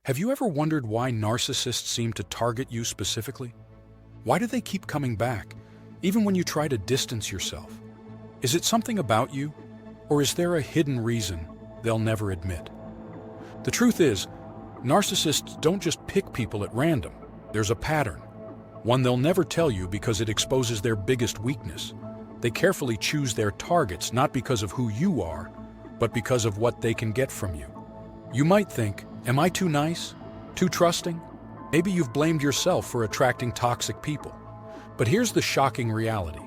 Have you ever wondered why narcissists seem to target you specifically? Why do they keep coming back, even when you try to distance yourself? Is it something about you, or is there a hidden reason they'll never admit? The truth is, narcissists don't just pick people at random. There's a pattern, one they'll never tell you because it exposes their biggest weakness. They carefully choose their targets not because of who you are, but because of what they can get from you. You might think, am I too nice? Too trusting? Maybe you've blamed yourself for attracting toxic people. But here's the shocking reality.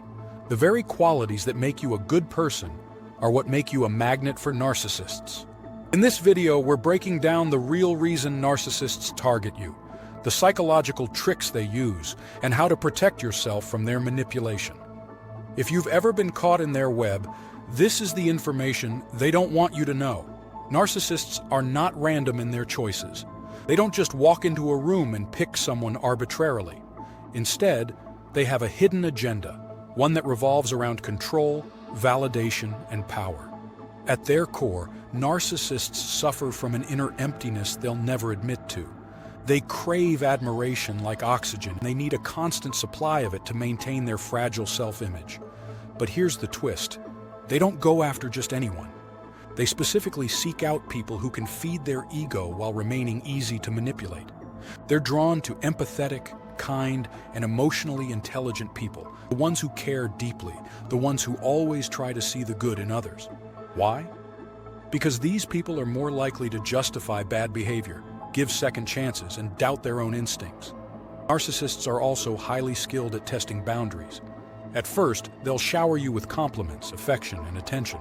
The very qualities that make you a good person are what make you a magnet for narcissists. In this video, we're breaking down the real reason narcissists target you, the psychological tricks they use, and how to protect yourself from their manipulation. If you've ever been caught in their web, this is the information they don't want you to know. Narcissists are not random in their choices. They don't just walk into a room and pick someone arbitrarily. Instead, they have a hidden agenda, one that revolves around control, validation, and power. At their core, narcissists suffer from an inner emptiness they'll never admit to. They crave admiration like oxygen. They need a constant supply of it to maintain their fragile self-image. But here's the twist. They don't go after just anyone. They specifically seek out people who can feed their ego while remaining easy to manipulate. They're drawn to empathetic, kind, and emotionally intelligent people, the ones who care deeply, the ones who always try to see the good in others. Why? Because these people are more likely to justify bad behavior, give second chances, and doubt their own instincts. Narcissists are also highly skilled at testing boundaries. At first, they'll shower you with compliments, affection, and attention.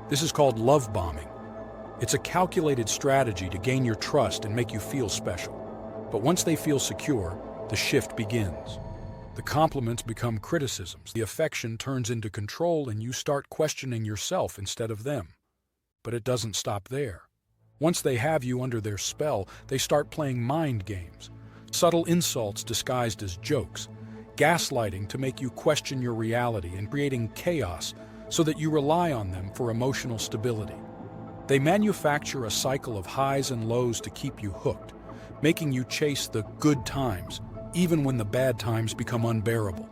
This is called love bombing. It's a calculated strategy to gain your trust and make you feel special. But once they feel secure, the shift begins. The compliments become criticisms. The affection turns into control, and you start questioning yourself instead of them. But it doesn't stop there. Once they have you under their spell, they start playing mind games. Subtle insults disguised as jokes, gaslighting to make you question your reality, and creating chaos so that you rely on them for emotional stability. They manufacture a cycle of highs and lows to keep you hooked, making you chase the good times, even when the bad times become unbearable.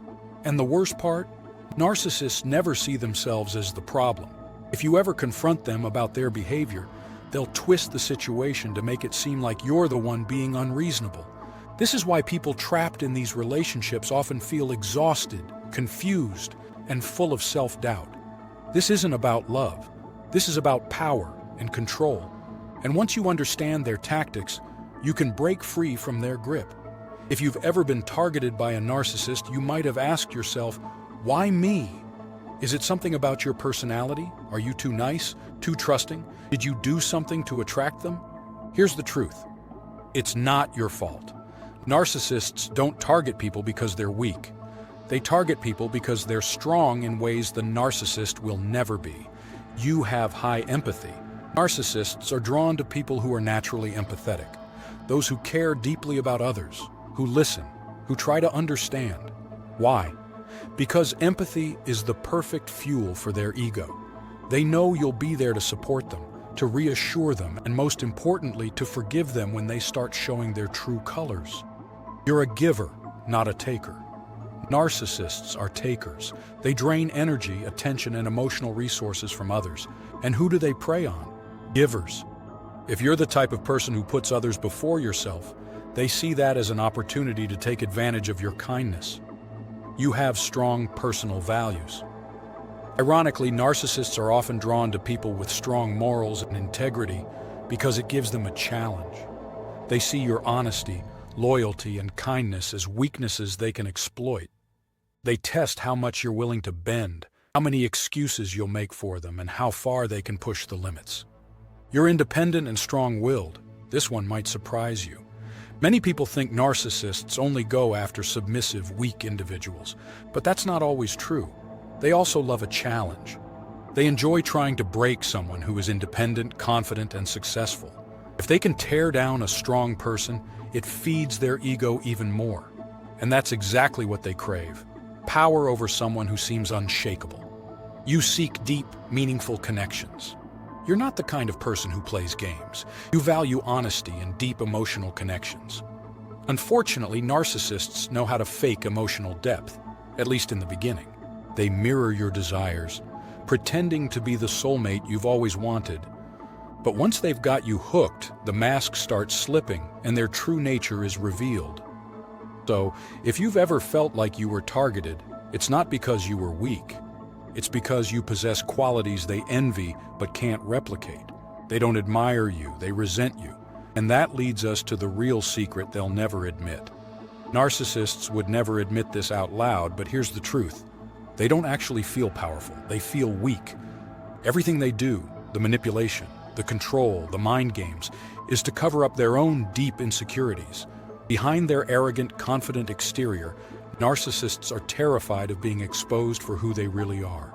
And the worst part? Narcissists never see themselves as the problem. If you ever confront them about their behavior, they'll twist the situation to make it seem like you're the one being unreasonable. This is why people trapped in these relationships often feel exhausted, confused, and full of self-doubt. This isn't about love. This is about power and control. And once you understand their tactics, you can break free from their grip. If you've ever been targeted by a narcissist, you might have asked yourself, why me? Is it something about your personality? Are you too nice? Too trusting? Did you do something to attract them? Here's the truth. It's not your fault. Narcissists don't target people because they're weak. They target people because they're strong in ways the narcissist will never be. You have high empathy. Narcissists are drawn to people who are naturally empathetic, those who care deeply about others, who listen, who try to understand. Why? Because empathy is the perfect fuel for their ego. They know you'll be there to support them, to reassure them, and most importantly, to forgive them when they start showing their true colors. You're a giver, not a taker. Narcissists are takers. They drain energy, attention, and emotional resources from others. And who do they prey on? Givers. If you're the type of person who puts others before yourself, they see that as an opportunity to take advantage of your kindness. You have strong personal values. Ironically, narcissists are often drawn to people with strong morals and integrity because it gives them a challenge. They see your honesty, loyalty, and kindness as weaknesses they can exploit. They test how much you're willing to bend, how many excuses you'll make for them, and how far they can push the limits. You're independent and strong-willed. This one might surprise you. Many people think narcissists only go after submissive, weak individuals, but that's not always true. They also love a challenge. They enjoy trying to break someone who is independent, confident, and successful. If they can tear down a strong person, it feeds their ego even more. And that's exactly what they crave. Power over someone who seems unshakable. You seek deep, meaningful connections. You're not the kind of person who plays games. You value honesty and deep emotional connections. Unfortunately, narcissists know how to fake emotional depth, at least in the beginning. They mirror your desires, pretending to be the soulmate you've always wanted. But once they've got you hooked, the mask starts slipping and their true nature is revealed. So, if you've ever felt like you were targeted, it's not because you were weak. It's because you possess qualities they envy but can't replicate. They don't admire you, they resent you. And that leads us to the real secret they'll never admit. Narcissists would never admit this out loud, but here's the truth. They don't actually feel powerful, they feel weak. Everything they do, the manipulation, the control, the mind games, is to cover up their own deep insecurities. Behind their arrogant, confident exterior, narcissists are terrified of being exposed for who they really are.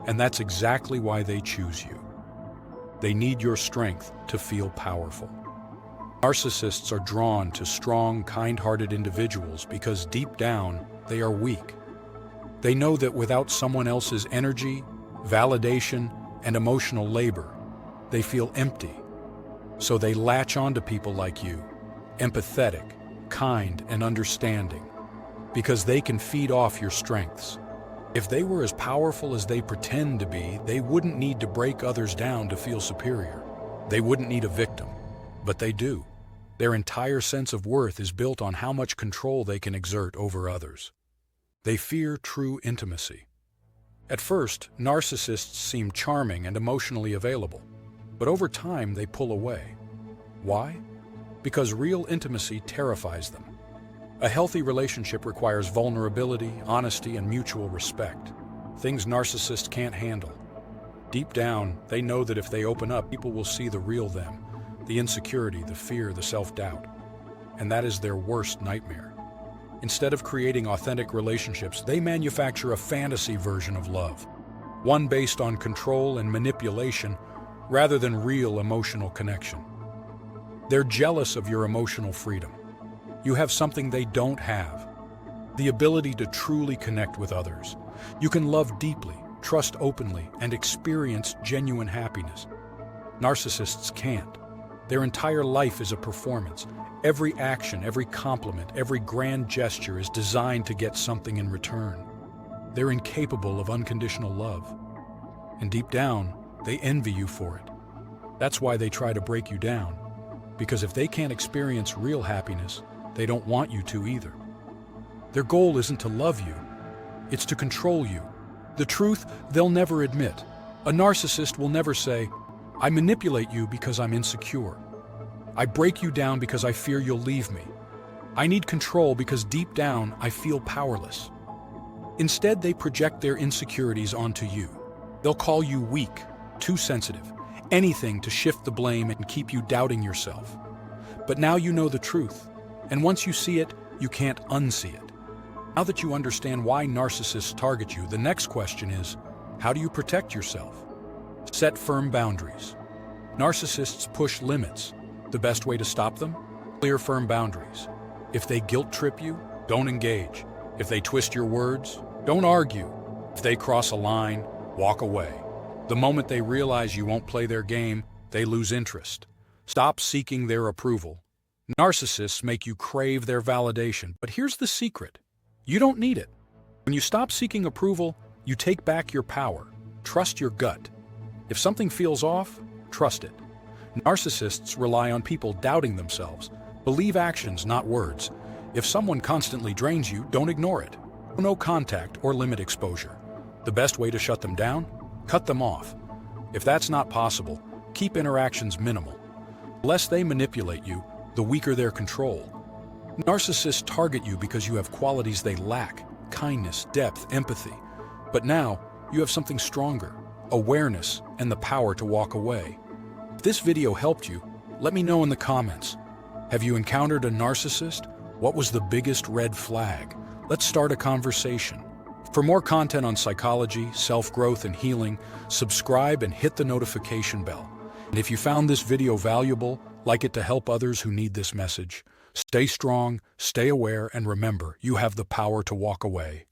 And that's exactly why they choose you. They need your strength to feel powerful. Narcissists are drawn to strong, kind-hearted individuals because deep down, they are weak. They know that without someone else's energy, validation, and emotional labor, they feel empty. So they latch onto people like you, empathetic, kind, and understanding, because they can feed off your strengths. If they were as powerful as they pretend to be, they wouldn't need to break others down to feel superior. They wouldn't need a victim, but they do. Their entire sense of worth is built on how much control they can exert over others. They fear true intimacy. At first, narcissists seem charming and emotionally available, but over time they pull away. Why? Because real intimacy terrifies them. A healthy relationship requires vulnerability, honesty, and mutual respect, things narcissists can't handle. Deep down, they know that if they open up, people will see the real them, the insecurity, the fear, the self-doubt. And that is their worst nightmare. Instead of creating authentic relationships, they manufacture a fantasy version of love, one based on control and manipulation rather than real emotional connection. They're jealous of your emotional freedom. You have something they don't have, the ability to truly connect with others. You can love deeply, trust openly, and experience genuine happiness. Narcissists can't. Their entire life is a performance. Every action, every compliment, every grand gesture is designed to get something in return. They're incapable of unconditional love. And deep down, they envy you for it. That's why they try to break you down. Because if they can't experience real happiness, they don't want you to either. Their goal isn't to love you, it's to control you. The truth they'll never admit. A narcissist will never say, "I manipulate you because I'm insecure. I break you down because I fear you'll leave me. I need control because deep down I feel powerless." Instead, they project their insecurities onto you. They'll call you weak, too sensitive, anything to shift the blame and keep you doubting yourself. But now you know the truth, and once you see it, you can't unsee it. Now that you understand why narcissists target you, the next question is, how do you protect yourself? Set firm boundaries. Narcissists push limits. The best way to stop them? Clear firm boundaries. If they guilt trip you, don't engage. If they twist your words, don't argue. If they cross a line, walk away. The moment they realize you won't play their game, they lose interest. Stop seeking their approval. Narcissists make you crave their validation, but here's the secret. You don't need it. When you stop seeking approval, you take back your power. Trust your gut. If something feels off, trust it. Narcissists rely on people doubting themselves. Believe actions, not words. If someone constantly drains you, don't ignore it. No contact or limit exposure. The best way to shut them down? Cut them off. If that's not possible, keep interactions minimal. The less they manipulate you, the weaker their control. Narcissists target you because you have qualities they lack: kindness, depth, empathy. But now, you have something stronger: awareness and the power to walk away. If this video helped you, let me know in the comments. Have you encountered a narcissist? What was the biggest red flag? Let's start a conversation. For more content on psychology, self-growth, and healing, subscribe and hit the notification bell. And if you found this video valuable, like it to help others who need this message. Stay strong, stay aware, and remember, you have the power to walk away.